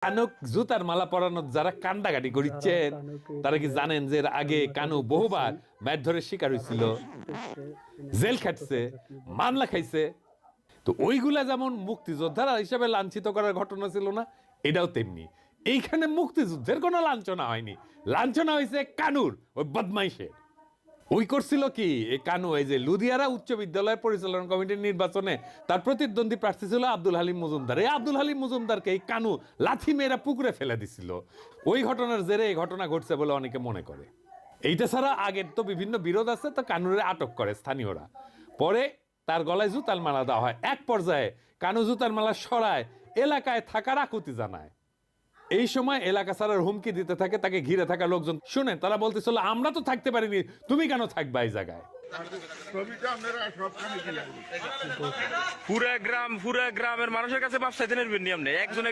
কানুক জুতার মালা পরানো যারা কান্দাকাটি করিচ্ছেন তারা কি জানেন যে এর আগে কানু বহুবার মারধরের শিকার হয়েছিল, জেল খাটছে, মামলা খাইছে। তো ওইগুলা যেমন মুক্তিযোদ্ধারা হিসাবে লাঞ্ছিত করার ঘটনা ছিল না, এটাও তেমনি। এইখানে মুক্তিযুদ্ধের কোনো লাঞ্ছনা হয়নি, লাঞ্ছনা হয়েছে কানুর ওই বদমাইশের। ওই করছিল কি এই কানু, এই যে লুধিয়ারা উচ্চ বিদ্যালয় পরিচালনা কমিটির নির্বাচনে তার প্রতিদ্বন্দ্বী প্রার্থী ছিল আব্দুল হালিম মজুমদার। এই আব্দুল হালিম মজুমদারকে এই কানু লাথি মেয়েরা পুকুরে ফেলে দিছিল। ওই ঘটনার জেরে এই ঘটনা ঘটছে বলে অনেকে মনে করে। এইটা ছাড়া আগের তো বিভিন্ন বিরোধ আছে, তো কানুরে আটক করে স্থানীয়রা, পরে তার গলায় জুতার মালা দেওয়া হয়। এক পর্যায়ে কানু জুতার মালা সরায় এলাকায় থাকার আকুতি জানায়। এই সময় এলাকা ছাড়ার হুমকি দিতে থাকে তাকে ঘিরে থাকা লোকজন। শুনে তারা বলতেছিল, আমরা তো থাকতে পারিনি, তুমি কেন থাকবা এই জায়গায়? পুরা গ্রামের মানুষের কাছে মাপ চাইতে নেবেন নি আপনি একজন